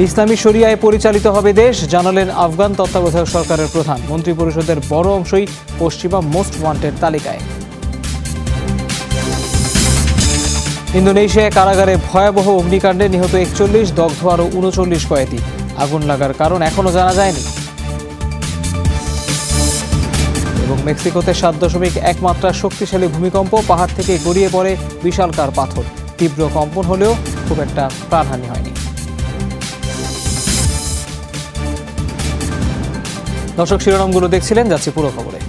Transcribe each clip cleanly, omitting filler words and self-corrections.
ইসলামী শরিয়ায় পরিচালিত হবে দেশ, জানালেন আফগান তত্ত্বাবধায়ক সরকারের প্রধান। মন্ত্রিপরিষদের বড় অংশই পশ্চিমা মোস্ট ওয়ান্টেড তালিকায়। ইন্দোনেশিয়ায় কারাগারে ভয়াবহ অগ্নিকাণ্ডে নিহত 41, দগ্ধ আরও 39 কয়েদি। আগুন লাগার কারণ এখনো জানা যায়নি। এবং মেক্সিকোতে 7.1 মাত্রার শক্তিশালী ভূমিকম্প, পাহাড় থেকে গড়িয়ে পড়ে বিশালকার পাথর। তীব্র কম্পন হলেও খুব একটা প্রাণহানি হয়নি। দর্শক, শিরোনামগুলো দেখছিলেন, যাচ্ছে পুরো খবরে।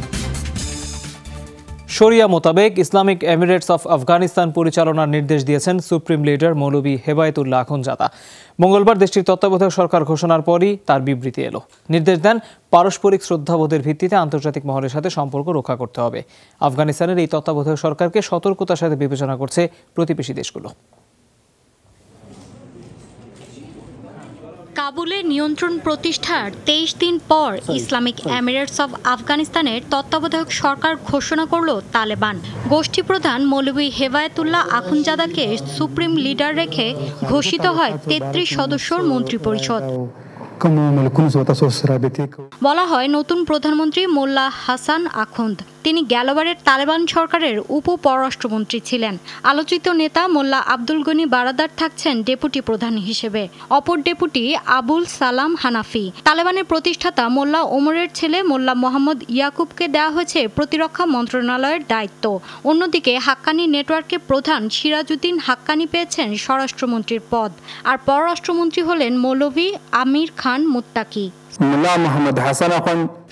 শরিয়া মোতাবেক ইসলামিক এমিরেটস অফ আফগানিস্তান পরিচালনার নির্দেশ দিয়েছেন সুপ্রিম লিডার মৌলভী হেবায়েতুল্লাহ আখুনজাদা। মঙ্গলবার দেশটির তত্ত্বাবধায়ক সরকার ঘোষণার পরই তার বিবৃতি এলো। নির্দেশ দেন, পারস্পরিক শ্রদ্ধাবোধের ভিত্তিতে আন্তর্জাতিক মহলের সাথে সম্পর্ক রক্ষা করতে হবে। আফগানিস্তানের এই তত্ত্বাবধায়ক সরকারকে সতর্কতার সাথে বিবেচনা করছে প্রতিবেশী দেশগুলো। কাবুলে নিয়ন্ত্রণ প্রতিষ্ঠার 23 দিন পর ইসলামিক এমিরেটস অব আফগানিস্তানের তত্ত্বাবধায়ক সরকার ঘোষণা করল তালেবান। গোষ্ঠী প্রধান মৌলভী হেবায়েতুল্লাহ আখুনজাদাকে সুপ্রিম লিডার রেখে ঘোষিত হয় 33 সদস্যর মন্ত্রিপরিষদ। বলা হয়, নতুন প্রধানমন্ত্রী মোল্লা হাসান আখুন্দ। তিনি গেলবারের তালেবান সরকারের উপ পররাষ্ট্রমন্ত্রী ছিলেন। আলোচিত নেতা মোল্লা আব্দুল গনি বারাদার থাকছেন ডেপুটি প্রধান হিসেবে। অপর ডেপুটি আবুল সালাম হানাফি। তালেবানের প্রতিষ্ঠাতা মোল্লা ওমরের ছেলে মোল্লা মোহাম্মদ ইয়াকুবকে দেওয়া হয়েছে প্রতিরক্ষা মন্ত্রণালয়ের দায়িত্ব। অন্যদিকে হাক্কানি নেটওয়ার্কের প্রধান সিরাজউদ্দিন হাক্কানি পেয়েছেন স্বরাষ্ট্রমন্ত্রীর পদ। আর পররাষ্ট্রমন্ত্রী হলেন মৌলভী আমির খান মুত্তাকি।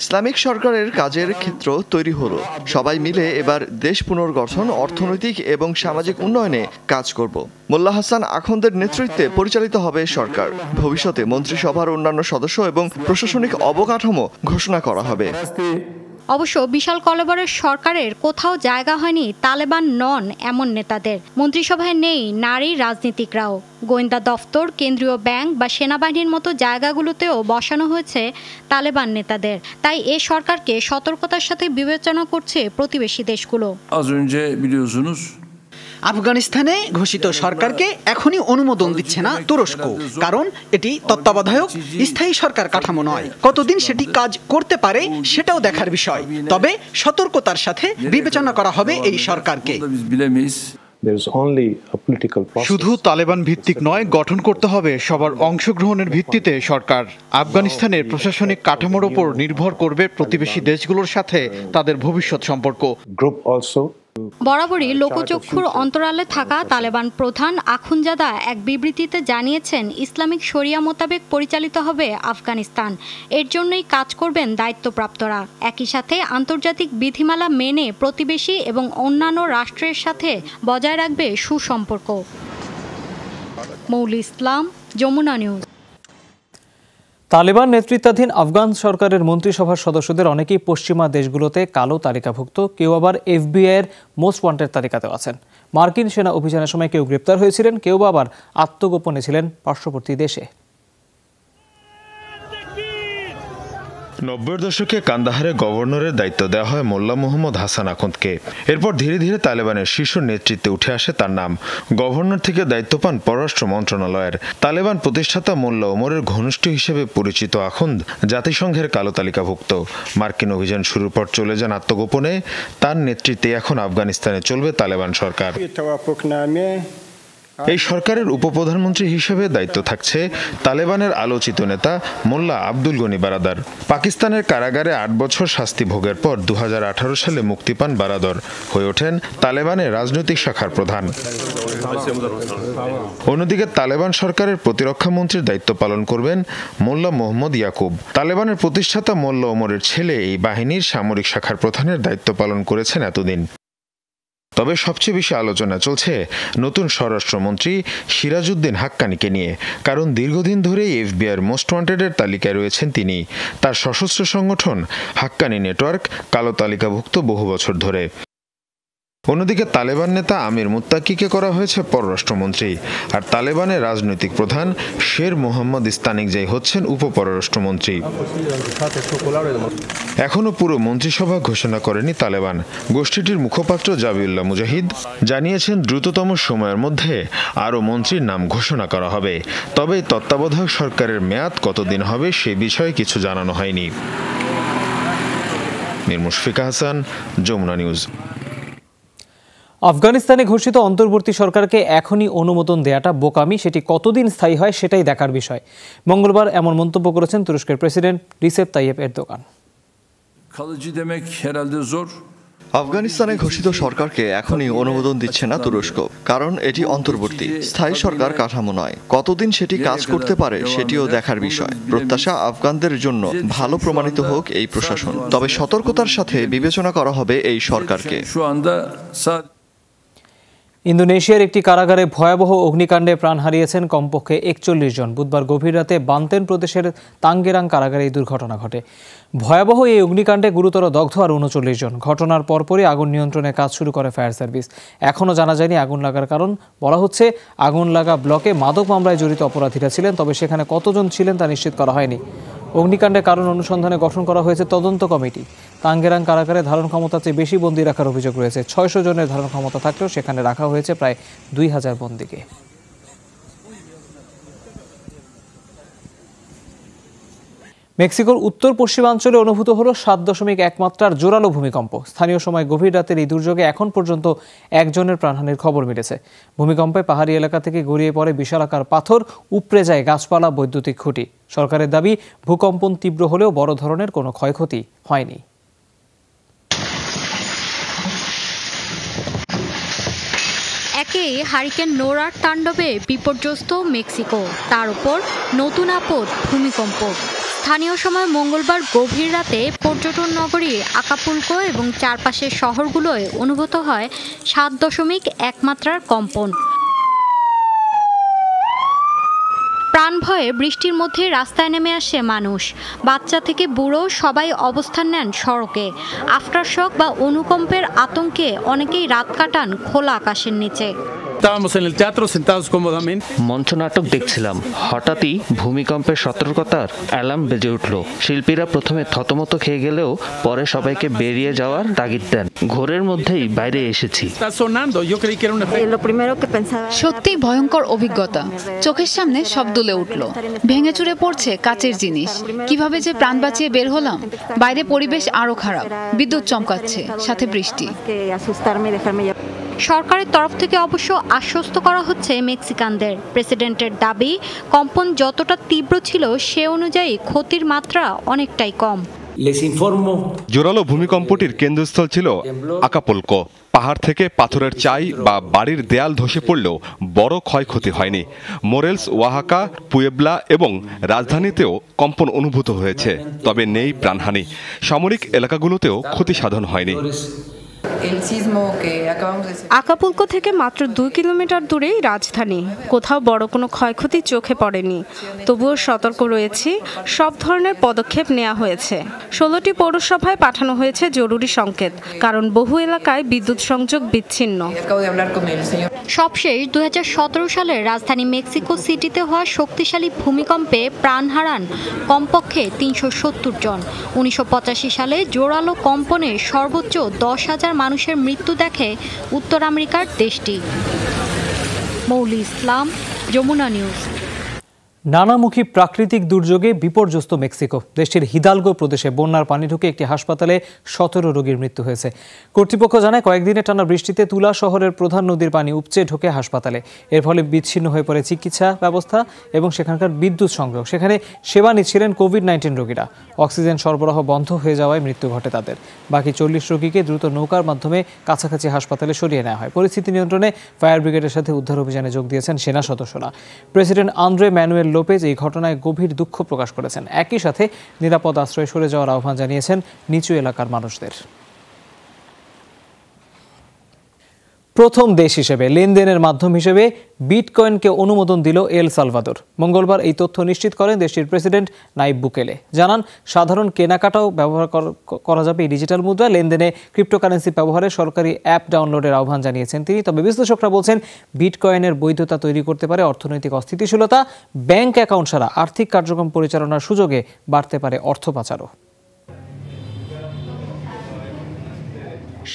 ইসলামিক সরকারের কাজের ক্ষেত্র তৈরি হলো। সবাই মিলে এবার দেশ পুনর্গঠন, অর্থনৈতিক এবং সামাজিক উন্নয়নে কাজ করব। মোল্লা হাসান আখুন্দের নেতৃত্বে পরিচালিত হবে সরকার। ভবিষ্যতে মন্ত্রিসভার অন্যান্য সদস্য এবং প্রশাসনিক অবকাঠামো ঘোষণা করা হবে। অবশ্য বিশাল কলেবরের সরকারের কোথাও জায়গা হয়নি তালেবান নন এমন নেতাদের। মন্ত্রিসভায় নেই নারী রাজনীতিকরাও। গোয়েন্দা দফতর, কেন্দ্রীয় ব্যাংক বা সেনাবাহিনীর মতো জায়গাগুলোতেও বসানো হয়েছে তালেবান নেতাদের। তাই এ সরকারকে সতর্কতার সাথে বিবেচনা করছে প্রতিবেশী দেশগুলো। আফগানিস্তানে ঘোষিত সরকারকে এখনই অনুমোদন দিচ্ছে না তুরস্ক, কারণ এটি তত্ত্বাবধায়ক স্থায়ী সরকার কাঠামো নয়। কতদিন সেটি কাজ করতে পারে সেটাও দেখার বিষয়। তবে সতর্কতার সাথে বিবেচনা করা হবে এই সরকারকে। শুধু তালেবান ভিত্তিক নয়, গঠন করতে হবে সবার অংশগ্রহণের ভিত্তিতে সরকার। আফগানিস্তানের প্রশাসনিক কাঠামোর উপর নির্ভর করবে প্রতিবেশী দেশগুলোর সাথে তাদের ভবিষ্যৎ সম্পর্ক। বরাবরই লোকচক্ষুর অন্তরালে থাকা তালেবান প্রধান আখুনজাদা এক বিবৃতিতে জানিয়েছেন, ইসলামিক শরিয়া মোতাবেক পরিচালিত হবে আফগানিস্তান। এর জন্যই কাজ করবেন দায়িত্বপ্রাপ্তরা। একই সাথে আন্তর্জাতিক বিধিমালা মেনে প্রতিবেশী এবং অন্যান্য রাষ্ট্রের সাথে বজায় রাখবে সুসম্পর্ক। মৌলি ইসলাম, যমুনা নিউজ। তালেবান নেতৃত্বাধীন আফগান সরকারের মন্ত্রিসভার সদস্যদের অনেকেই পশ্চিমা দেশগুলোতে কালো তালিকাভুক্ত, কেউ আবার FBI-এর মোস্ট ওয়ান্টেড তালিকাতেও আছেন। মার্কিন সেনা অভিযানের সময় কেউ গ্রেপ্তার হয়েছিলেন, কেউ আবার আত্মগোপনে ছিলেন পার্শ্ববর্তী দেশে। 90-এর দশকে কান্দাহারে গভর্নরের দায়িত্ব দেওয়া হয় মোল্লা মোহাম্মদ হাসান আখুন্দকে। এরপর ধীরে ধীরে তালেবানের শীর্ষ নেতৃত্বে উঠে আসে তার নাম। গভর্নর থেকে দায়িত্ব পান পররাষ্ট্র মন্ত্রণালয়ের। তালেবান প্রতিষ্ঠাতা মোল্লা ওমরের ঘনিষ্ঠ হিসেবে পরিচিত আখুন্দ জাতিসংঘের কালো তালিকাভুক্ত। মার্কিন অভিযান শুরুর পর চলে যান আত্মগোপনে। তার নেতৃত্বে এখন আফগানিস্তানে চলবে তালেবান সরকার। এই সরকারের উপপ্রধানমন্ত্রী হিসেবে দায়িত্ব থাকছে তালেবানের আলোচিত নেতা মোল্লা আব্দুল গনি বারাদার। পাকিস্তানের কারাগারে 8 বছর শাস্তি ভোগের পর 2018 সালে মুক্তি পান বারাদার, হয়ে ওঠেন তালেবানের রাজনৈতিক শাখার প্রধান। অন্যদিকে তালেবান সরকারের প্রতিরক্ষা মন্ত্রীর দায়িত্ব পালন করবেন মোল্লা মোহাম্মদ ইয়াকুব। তালেবানের প্রতিষ্ঠাতা মোল্লা ওমরের ছেলে এই বাহিনীর সামরিক শাখার প্রধানের দায়িত্ব পালন করেছেন এতদিন। তবে সবচেয়ে বেশি আলোচনা চলছে নতুন স্বরাষ্ট্রমন্ত্রী সিরাজউদ্দিন হাক্কানিকে নিয়ে, কারণ দীর্ঘদিন ধরেই FBI-এর মোস্ট ওয়ান্টেডের তালিকায় রয়েছেন তিনি। তার সশস্ত্র সংগঠন হাক্কানি নেটওয়ার্ক কালো তালিকাভুক্ত বহু বছর ধরে। অন্যদিকে তালেবান নেতা আমির মুত্তাকিকে করা হয়েছে পররাষ্ট্রমন্ত্রী, আর তালেবানের রাজনৈতিক প্রধান শের মোহাম্মদ ইস্তানিকজাই হচ্ছেন উপপররাষ্ট্রমন্ত্রী। এখনও পুরো মন্ত্রিসভা ঘোষণা করেনি তালেবান। গোষ্ঠীটির মুখপাত্র জাবিউল্লাহ মুজাহিদ জানিয়েছেন দ্রুততম সময়ের মধ্যে আরও মন্ত্রীর নাম ঘোষণা করা হবে, তবে তত্ত্বাবধায়ক সরকারের মেয়াদ কতদিন হবে সে বিষয়ে কিছু জানানো হয়নি। মীর মুশফিকা হাসান, যমুনা নিউজ। আফগানিস্তানে ঘোষিত অন্তর্বর্তী সরকারকে এখনই অনুমোদন দেয়াটা বোকামি, সেটি কতদিন স্থায়ী হয় সেটাই দেখার বিষয়। মঙ্গলবার এমন মন্তব্য করেছেন তুরস্কের প্রেসিডেন্ট রিসেপ তাইয়েপ এরদোগান। আফগানিস্তানে ঘোষিত সরকারকে এখনই অনুমোদন দিচ্ছে না তুরস্ক, কারণ এটি অন্তর্বর্তী স্থায়ী সরকার কাঠামো নয়। কতদিন সেটি কাজ করতে পারে সেটিও দেখার বিষয়। প্রত্যাশা আফগানদের জন্য ভালো প্রমাণিত হোক এই প্রশাসন, তবে সতর্কতার সাথে বিবেচনা করা হবে এই সরকারকে। ইন্দোনেশিয়ার একটি কারাগারে ভয়াবহ অগ্নিকাণ্ডে প্রাণ হারিয়েছেন কমপক্ষে 41 জন। বুধবার গভীর রাতে বান্তেন প্রদেশের তাঙ্গেরাং কারাগারে এই দুর্ঘটনা ঘটে। ভয়াবহ এই অগ্নিকাণ্ডে গুরুতর দগ্ধ আর 39 জন। ঘটনার পরপরই আগুন নিয়ন্ত্রণে কাজ শুরু করে ফায়ার সার্ভিস। এখনও জানা যায়নি আগুন লাগার কারণ। বলা হচ্ছে আগুন লাগা ব্লকে মাদক মামলায় জড়িত অপরাধীরা ছিলেন, তবে সেখানে কতজন ছিলেন তা নিশ্চিত করা হয়নি। অগ্নিকাণ্ডের কারণ অনুসন্ধানে গঠন করা হয়েছে তদন্ত কমিটি। তাঙ্গেরাং কারাগারে ধারণ ক্ষমতার চেয়ে বেশি বন্দী রাখার অভিযোগ রয়েছে। 600 জনের ধারণ ক্ষমতা থাকলেও সেখানে রাখা হয়েছে প্রায় 2000 বন্দীকে। মেক্সিকোর উত্তর পশ্চিমাঞ্চলে অনুভূত হলো 7.1 মাত্রার জোরালো ভূমিকম্প। স্থানীয় সময় গভীর রাতের এই দুর্যোগে এখন পর্যন্ত একজনের প্রাণহানির খবর মিলেছে। ভূমিকম্পে পাহাড়ি এলাকা থেকে গড়িয়ে পড়ে বিশালাকার পাথর, উপড়ে যায় গাছপালা, বৈদ্যুতিক খুঁটি। সরকারের দাবি, ভূকম্পন তীব্র হলেও বড় ধরনের কোনো ক্ষয়ক্ষতি হয়নি। একে হারিকেন নোরার তাণ্ডবে বিপর্যস্ত মেক্সিকো, তার উপর নতুন আপদ ভূমিকম্প। স্থানীয় সময় মঙ্গলবার গভীর রাতে পর্যটন নগরী আকাপুলকো এবং চারপাশের শহরগুলোয় অনুভূত হয় 7.1 মাত্রার কম্পন। প্রাণ ভয়ে বৃষ্টির মধ্যে রাস্তায় নেমে আসে মানুষ। বাচ্চা থেকে বুড়ো সবাই অবস্থান নেন সড়কে। আফটারশক বা অনুকম্পের আতঙ্কে অনেকেই রাত কাটান খোলা আকাশের নিচে। মঞ্চনাটক দেখছিলাম, হঠাৎই ভূমিকম্পের সতর্কতার অ্যালার্ম বেজে উঠল। শিল্পীরা প্রথমে থতমত খেয়ে গেলেও পরে সবাইকে বেরিয়ে যাওয়ার তাগিদ দেন। ঘোরের মধ্যেই বাইরে এসেছি। সত্যিই ভয়ঙ্কর অভিজ্ঞতা। চোখের সামনে সব দুলে উঠল। ভেঙে চুরে পড়ছে কাচের জিনিস। কিভাবে যে প্রাণ বাঁচিয়ে বের হলাম। বাইরে পরিবেশ আরো খারাপ, বিদ্যুৎ চমকাচ্ছে, সাথে বৃষ্টি। সরকারের তরফ থেকে অবশ্য আশ্বস্ত করা হচ্ছে মেক্সিকানদের। প্রেসিডেন্টের দাবি, কম্পন যতটা তীব্র ছিল সে অনুযায়ী ক্ষতির মাত্রা অনেকটাই কম। জোরালো ভূমিকম্পটির কেন্দ্রস্থল ছিল আকাপুলকো। পাহাড় থেকে পাথরের চাই বা বাড়ির দেয়াল ধসে পড়লেও বড় ক্ষয়ক্ষতি হয়নি। মোরেলস, ওয়াহাকা, পুয়েবলা এবং রাজধানীতেও কম্পন অনুভূত হয়েছে, তবে নেই প্রাণহানি। সামরিক এলাকাগুলোতেও ক্ষতি সাধন হয়নি। আকাপুলকো থেকে মাত্র 2 কিলোমিটার দূরেই রাজধানী। কোথাও বড় কোনো ক্ষয়ক্ষতি চোখে পড়েনি। তবুও সতর্ক রয়েছি, সব ধরনের পদক্ষেপ নেওয়া হয়েছে। 16টি পৌরসভায় পাঠানো হয়েছে জরুরি সংকেত, কারণ বহু এলাকায় বিদ্যুৎ সংযোগ বিচ্ছিন্ন। সবশেষ 2017 সালে রাজধানী মেক্সিকো সিটিতে হওয়া শক্তিশালী ভূমিকম্পে প্রাণ হারান কমপক্ষে 370 জন। 1985 সালে জোরালো কম্পনে সর্বোচ্চ 10,000 মানুষের মৃত্যু দেখে উত্তর আমেরিকার দেশটি। মৌলি ইসলাম, যমুনা নিউজ। নানামুখী প্রাকৃতিক দুর্যোগে বিপর্যস্ত মেক্সিকো। দেশটির হিদালগো প্রদেশে বন্যার পানি ঢুকে একটি হাসপাতালে 17 রোগীর মৃত্যু হয়েছে। কর্তৃপক্ষ জানায়, কয়েকদিনের টানা বৃষ্টিতে তুলা শহরের প্রধান নদীর পানি উপচে ঢোকে হাসপাতালে। এর ফলে বিচ্ছিন্ন হয়ে পড়ে চিকিৎসা ব্যবস্থা এবং সেখানকার বিদ্যুৎ সংযোগ। সেখানে সেবা নিচ্ছিলেন কোভিড-19 রোগীরা। অক্সিজেন সরবরাহ বন্ধ হয়ে যাওয়ায় মৃত্যু ঘটে তাদের। বাকি 40 রোগীকে দ্রুত নৌকার মাধ্যমে কাছাকাছি হাসপাতালে সরিয়ে নেওয়া হয়। পরিস্থিতি নিয়ন্ত্রণে ফায়ার ব্রিগেডের সাথে উদ্ধার অভিযানে যোগ দিয়েছেন সেনা সদস্যরা। প্রেসিডেন্ট আন্দ্রে ম্যানুয়েল লোপেজ এই ঘটনায় গভীর দুঃখ প্রকাশ করেছেন। একই সাথে নিরাপদ আশ্রয়ে সরে যাওয়ার আহ্বান জানিয়েছেন নিচু এলাকার মানুষদের। প্রথম দেশ হিসেবে লেনদেনের মাধ্যম হিসেবে বিটকয়েনকে অনুমোদন দিল এল সালভাদর। মঙ্গলবার এই তথ্য নিশ্চিত করেন দেশটির প্রেসিডেন্ট নাইব বুকেলে। জানান, সাধারণ কেনাকাটাও ব্যবহার করা যাবে এই ডিজিটাল মুদ্রা। লেনদেনে ক্রিপ্টোকারেন্সি ব্যবহারে সরকারি অ্যাপ ডাউনলোডের আহ্বান জানিয়েছেন তিনি। তবে বিশ্লেষকরা বলছেন, বিটকয়েনের বৈধতা তৈরি করতে পারে অর্থনৈতিক অস্থিতিশীলতা, ব্যাংক অ্যাকাউন্ট ছাড়া আর্থিক কার্যক্রম পরিচালনার সুযোগে বাড়তে পারে অর্থ পাচারও।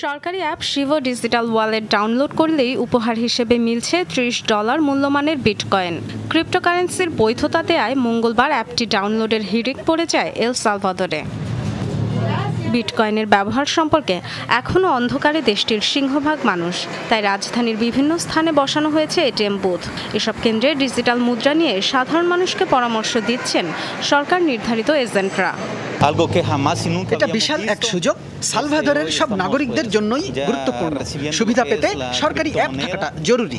সরকারি অ্যাপ শিভো ডিজিটাল ওয়ালেট ডাউনলোড করলেই উপহার হিসেবে মিলছে $30 মূল্যমানের বিটকয়েন। ক্রিপ্টোকারেন্সির বৈধতা দেয়ায় মঙ্গলবার অ্যাপটি ডাউনলোডের হিড়িক পড়ে যায় এল সালভাদরে। বিটকয়েনের ব্যবহার সম্পর্কে এখনও অন্ধকারে দেশটির সিংহভাগ মানুষ, তাই রাজধানীর বিভিন্ন স্থানে বসানো হয়েছে এটিএম বুথ। এসব কেন্দ্রে ডিজিটাল মুদ্রা নিয়ে সাধারণ মানুষকে পরামর্শ দিচ্ছেন সরকার নির্ধারিত এজেন্টরা। এটা বিশাল এক সুযোগ, সালভাদরের সব নাগরিকদের জন্যই গুরুত্বপূর্ণ। সুবিধা পেতে সরকারি অ্যাপ থাকাটা জরুরি।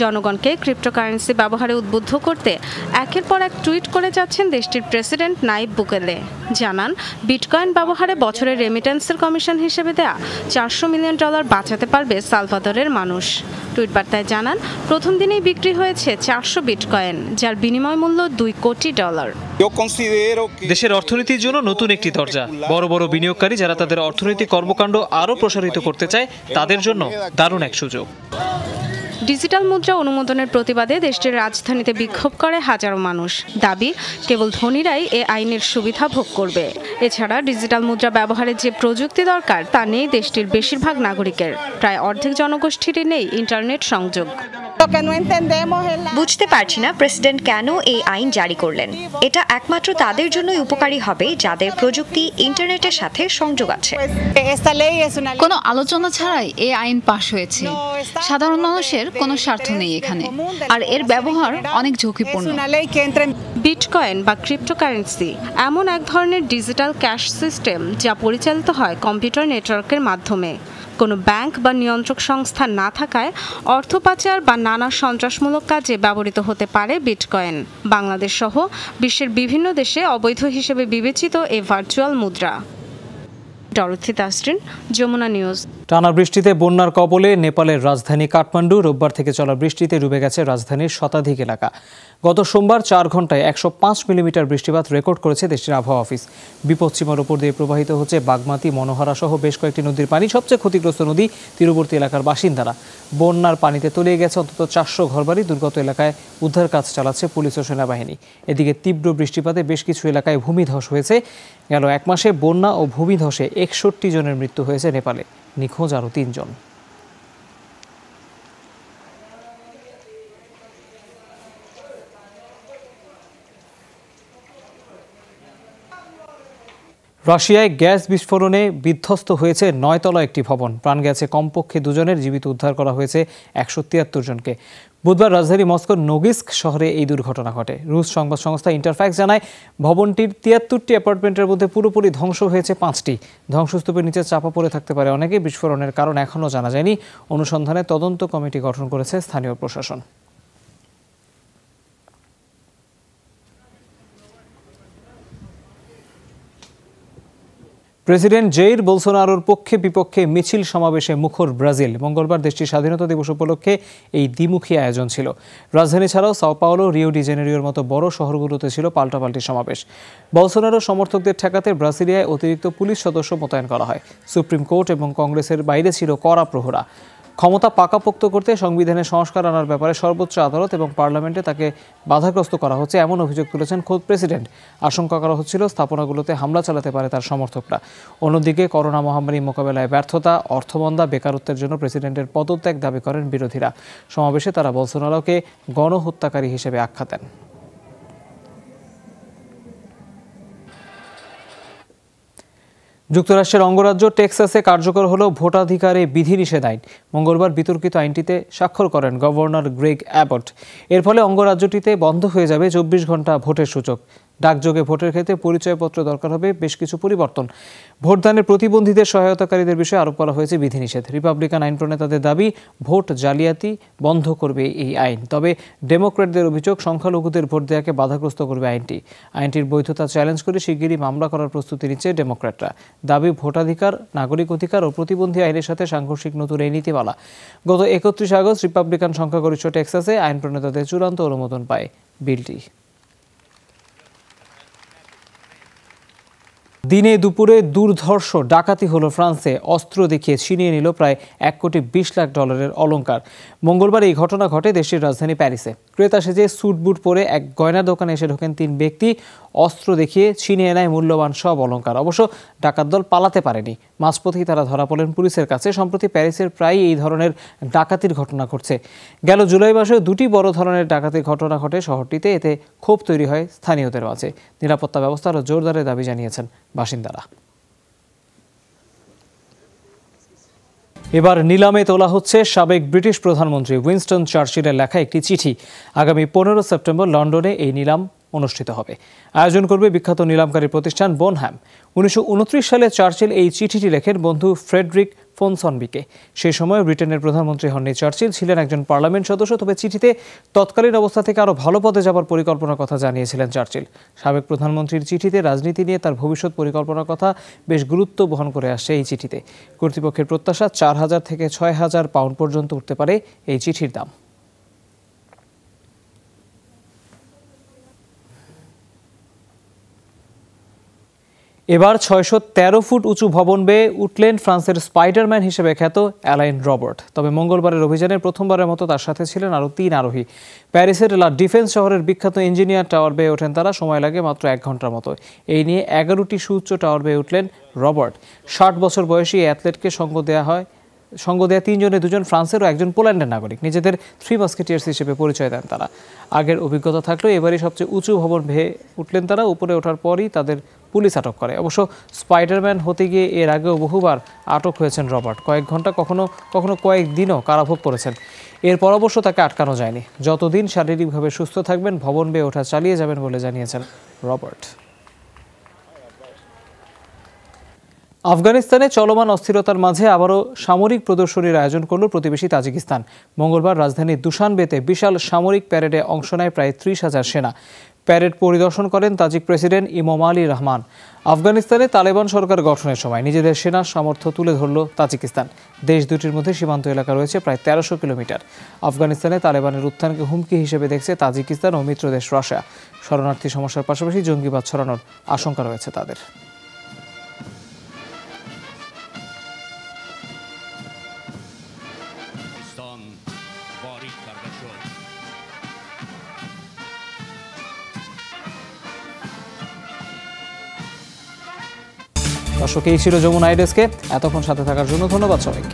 জনগণকে ক্রিপ্টোকারেন্সি ব্যবহারে উদ্বুদ্ধ করতে একের পর এক টুইট করে যাচ্ছেন দেশটির প্রেসিডেন্ট নাইব বুকেলে। জানান, বিটকয়েন ব্যবহারে বছরের রেমিটেন্সের কমিশন হিসেবে দেয়া $400 মিলিয়ন বাঁচাতে পারবে সালভাদরের মানুষ। টুইট বার্তায় জানান, প্রথম দিনেই বিক্রি হয়েছে 400 বিটকয়েন, যার বিনিময় মূল্য $2 কোটি। দেশের অর্থনীতির জন্য নতুন একটি দরজা। বড় বড় বিনিয়োগকারী যারা তাদের অর্থনৈতিক কর্মকাণ্ড আরও প্রসারিত করতে চায়, তাদের জন্য দারুণ এক সুযোগ। ডিজিটাল মুদ্রা অনুমোদনের প্রতিবাদে দেশটির রাজধানীতে বিক্ষোভ করে হাজারো মানুষ। দাবি, কেবল ধনীরাই এ আইনের সুবিধা ভোগ করবে। এছাড়া ডিজিটাল মুদ্রা ব্যবহারের যে প্রযুক্তি দরকার তা নেই দেশটির বেশিরভাগ নাগরিকের। প্রায় অর্ধেক জনগোষ্ঠীরই নেই ইন্টারনেট সংযোগ। বুঝতে পারছি না প্রেসিডেন্ট কেন এই আইন জারি করলেন। এটা একমাত্র তাদের জন্যই উপকারী হবে যাদের প্রযুক্তি ইন্টারনেটের সাথে সংযোগ আছে। কোনো আলোচনা ছাড়াই এই আইন পাশ হয়েছে। সাধারণ মানুষের কোনো স্বার্থ নেই এখানে, আর এর ব্যবহার অনেক ঝুঁকিপূর্ণ। বিটকয়েন বা ক্রিপ্টোকারেন্সি এমন এক ধরনের ডিজিটাল ক্যাশ সিস্টেম যা পরিচালিত হয় কম্পিউটার নেটওয়ার্কের মাধ্যমে। কোনো ব্যাংক বা নিয়ন্ত্রক সংস্থা না থাকায় অর্থ পাচার বা নানা সন্ত্রাসমূলক কাজে ব্যবহৃত হতে পারে বিটকয়েন। বাংলাদেশ সহ বিশ্বের বিভিন্ন দেশে অবৈধ হিসেবে বিবেচিত এই ভার্চুয়াল মুদ্রা। ডরথি তাসরিন, যমুনা নিউজ। টানা বৃষ্টিতে বন্যার কবলে নেপালের রাজধানী কাঠমান্ডু। রোববার থেকে চলা বৃষ্টিতে ডুবে গেছে রাজধানীর শতাধিক এলাকা। গত সোমবার 4 ঘন্টায় 105 মিলিমিটার বৃষ্টিপাত রেকর্ড করেছে দেশটির আবহাওয়া অফিস। বিপদসীমার উপর দিয়ে প্রবাহিত হচ্ছে বাগমাতি, মনোহারা সহ বেশ কয়েকটি নদীর পানি। সবচেয়ে ক্ষতিগ্রস্ত নদী তীরবর্তী এলাকার বাসিন্দারা। বন্যার পানিতে তলিয়ে গেছে অন্তত 400 ঘরবাড়ি। দুর্গত এলাকায় উদ্ধার কাজ চালাচ্ছে পুলিশ ও সেনাবাহিনী। এদিকে তীব্র বৃষ্টিপাতে বেশ কিছু এলাকায় ভূমিধস হয়েছে। গেল 1 মাসে বন্যা ও ভূমিধসে 61 জনের মৃত্যু হয়েছে নেপালে। নিখোঁজ আরও 3 জন। রাশিয়ায় গ্যাস বিস্ফোরণে বিধ্বস্ত হয়েছে 9 তলা একটি ভবন। প্রাণ গেছে কমপক্ষে 2 জনের, জীবিত উদ্ধার করা হয়েছে 173 জনকে। বুধবার রাজধানী মস্কোর নোগিস্ক শহরে এই দুর্ঘটনা ঘটে। রুশ সংবাদ সংস্থা ইন্টারফ্যাক্স জানায়, ভবনটির 73টি অ্যাপার্টমেন্টের মধ্যে পুরোপুরি ধ্বংস হয়েছে 5টি। ধ্বংসস্তূপের নিচে চাপা পড়ে থাকতে পারে অনেকে। বিস্ফোরণের কারণ এখনও জানা যায়নি। অনুসন্ধানে তদন্ত কমিটি গঠন করেছে স্থানীয় প্রশাসন। প্রেসিডেন্ট জেইর বোলসোনারোর পক্ষে বিপক্ষে মিছিল সমাবেশে মুখর ব্রাজিল। মঙ্গলবার দেশটির স্বাধীনতা দিবস উপলক্ষে এই দ্বিমুখী আয়োজন ছিল। রাজধানী ছাড়াও সাও পাওলো, রিও ডি জেনেরিওর মতো বড় শহরগুলোতে ছিল পাল্টাপাল্টি সমাবেশ। বোলসোনারো সমর্থকদের ঠেকাতে ব্রাসিলিয়ায় অতিরিক্ত পুলিশ সদস্য মোতায়েন করা হয়। সুপ্রিম কোর্ট এবং কংগ্রেসের বাইরে ছিল কড়া প্রহরা। ক্ষমতা পাকাপোক্ত করতে সংবিধানে সংস্কার আনার ব্যাপারে সর্বোচ্চ আদালত এবং পার্লামেন্টে তাকে বাধাগ্রস্ত করা হচ্ছে, এমন অভিযোগ তুলেছেন খোদ প্রেসিডেন্ট। আশঙ্কা করা হচ্ছিল স্থাপনাগুলোতে হামলা চালাতে পারে তার সমর্থকরা। অন্যদিকে করোনা মহামারী মোকাবেলায় ব্যর্থতা, অর্থমন্দা, বেকারত্বের জন্য প্রেসিডেন্টের পদত্যাগ দাবি করেন বিরোধীরা। সমাবেশে তারা বোলসোনারোকে গণহত্যাকারী হিসেবে আখ্যা দেন। যুক্তরাষ্ট্রের অঙ্গরাজ্য টেক্সাসে কার্যকর হলো ভোটাধিকারে বিধিনিষেধ আইন। মঙ্গলবার বিতর্কিত আইনটিতে স্বাক্ষর করেন গভর্নর গ্রেগ অ্যাবট। এর ফলে অঙ্গরাজ্যটিতে বন্ধ হয়ে যাবে 24 ঘন্টা ভোটের সূচক। ডাকযোগে ভোটের ক্ষেত্রে পরিচয়পত্র দরকার হবে, বেশ কিছু পরিবর্তন। ভোটদানের প্রতিবন্ধীদের সহায়তাকারীদের বিষয়ে আরোপ করা হয়েছে বিধিনিষেধ। রিপাবলিকান আইন প্রণেতাদের দাবি, ভোট জালিয়াতি বন্ধ করবে এই আইন। তবে ডেমোক্র্যাটদের অভিযোগ, সংখ্যালঘুদের ভোট দেওয়াকে বাধাগ্রস্ত করবে আইনটির বৈধতা চ্যালেঞ্জ করে শিগগিরই মামলা করার প্রস্তুতি নিচ্ছে ডেমোক্র্যাটরা। দাবি, ভোটাধিকার, নাগরিক অধিকার ও প্রতিবন্ধী আইনের সাথে সাংঘর্ষিক নতুন এই নীতিমালা। গত 31 আগস্ট রিপাবলিকান সংখ্যাগরিষ্ঠ টেক্সাসে আইন প্রণেতাদের চূড়ান্ত অনুমোদন পায় বিলটি। দিনে দুপুরে দুর্ধর্ষ ডাকাতি হলো ফ্রান্সে। অস্ত্র দেখিয়ে ছিনিয়ে নিল প্রায় $1,20,00,000 অলংকার। মঙ্গলবার এই ঘটনা ঘটে দেশটির রাজধানী প্যারিসে। ক্রেতা সেজে স্যুট বুট পরে এক গয়না দোকানে এসে ঢোকেন 3 ব্যক্তি। অস্ত্র দেখিয়ে ছিনিয়ে নেয় মূল্যবান সব অলংকার। অবশ্য ডাকাত দল পালাতে পারেনি। মাঝপথেই তারা ধরা পড়লেন পুলিশের কাছে। সম্প্রতি প্যারিসের প্রায় এই ধরনের ডাকাতির ঘটনা ঘটছে। গেল জুলাই মাসে 2টি বড় ধরনের ডাকাতির ঘটনা ঘটে শহরটিতে। এতে ক্ষোভ তৈরি হয় স্থানীয়দের মাঝে। নিরাপত্তা ব্যবস্থা আরও জোরদারের দাবি জানিয়েছেন বাসিন্দারা। এবার নিলামে তোলা হচ্ছে সাবেক ব্রিটিশ প্রধানমন্ত্রী উইনস্টন চার্চিলের লেখা একটি চিঠি। আগামী 15 সেপ্টেম্বর লন্ডনে এই নিলাম অনুষ্ঠিত হবে। আয়োজন করবে বিখ্যাত নিলামকারী প্রতিষ্ঠান বোনহ্যাম। 1929 সালে চার্চিল এই চিঠিটি লেখেন বন্ধু ফ্রেডরিক ফোনসনবিকে। সেই সময় ব্রিটেনের প্রধানমন্ত্রী হননি চার্চিল, ছিলেন একজন পার্লামেন্ট সদস্য। তবে চিঠিতে তৎকালীন অবস্থা থেকে আরও ভালো পদে যাবার পরিকল্পনার কথা জানিয়েছিলেন চার্চিল। সাবেক প্রধানমন্ত্রীর চিঠিতে রাজনীতি নিয়ে তার ভবিষ্যৎ পরিকল্পনার কথা বেশ গুরুত্ব বহন করে আসছে এই চিঠিতে। কর্তৃপক্ষের প্রত্যাশা 4,000 থেকে 6,000 পাউন্ড পর্যন্ত উঠতে পারে এই চিঠির দাম। এবার 613 ফুট উঁচু ভবন বেয়ে উঠলেন ফ্রান্সের স্পাইডারম্যান হিসেবে খ্যাত অ্যালাইন রবার্ট। তবে মঙ্গলবারের অভিযানের প্রথমবারের মতো তার সাথে ছিলেন আরও 3 আরোহী। প্যারিসের লা ডিফেন্স শহরের বিখ্যাত ইঞ্জিনিয়ার টাওয়ার বেয়ে ওঠেন তারা। সময় লাগে মাত্র 1 ঘন্টার মতো। এই নিয়ে 11টি সুউচ্চ টাওয়ার বেয়ে উঠলেন রবার্ট। 60 বছর বয়সী এই অ্যাথলেটকে সঙ্গ দেয়া 3 জনের 2জন ফ্রান্সের ও 1জন পোল্যান্ডের নাগরিক। নিজেদের 3 মাস্কেটিয়ার্স হিসেবে পরিচয় দেন তারা। আগের অভিজ্ঞতা থাকলেও এবারই সবচেয়ে উঁচু ভবন বেয়ে উঠলেন তারা। উপরে ওঠার পরই তাদের পুলিশ আটক করে। অবশ্য স্পাইডারম্যান হতে গিয়ে এর আগেও বহুবার আটক হয়েছেন রবার্ট। কয়েক ঘন্টা, কখনো কখনো কয়েকদিনও কারাভোগ করেছেন। এরপর অবশ্য তাকে আটকানো যায়নি। যতদিন শারীরিকভাবে সুস্থ থাকবেন ভবন বেয়ে ওঠা চালিয়ে যাবেন বলে জানিয়েছেন রবার্ট। আফগানিস্তানে চলমান অস্থিরতার মাঝে আবারও সামরিক প্রদর্শনীর আয়োজন করল প্রতিবেশী তাজিকিস্তান। মঙ্গলবার রাজধানী দুশানবেতে বিশাল সামরিক প্যারেডে অংশ নেয় প্রায় 30,000 সেনা। প্যারেড পরিদর্শন করেন তাজিক প্রেসিডেন্ট ইমামোলি রহমান। আফগানিস্তানে তালেবান সরকার গঠনের সময় নিজেদের সেনা সামর্থ্য তুলে ধরল তাজিকিস্তান। দেশ দুটির মধ্যে সীমান্ত এলাকা রয়েছে প্রায় 1300 কিলোমিটার। আফগানিস্তানে তালেবানের উত্থানকে হুমকি হিসেবে দেখছে তাজিকিস্তান ও মিত্র দেশ রাশিয়া। শরণার্থী সমস্যার পাশাপাশি জঙ্গিবাদ ছড়ানোর আশঙ্কা রয়েছে তাদের। দর্শক, এই ছিল যমুনা আই ডেস্কে। এতক্ষণ সাথে থাকার জন্য ধন্যবাদ সবাইকে।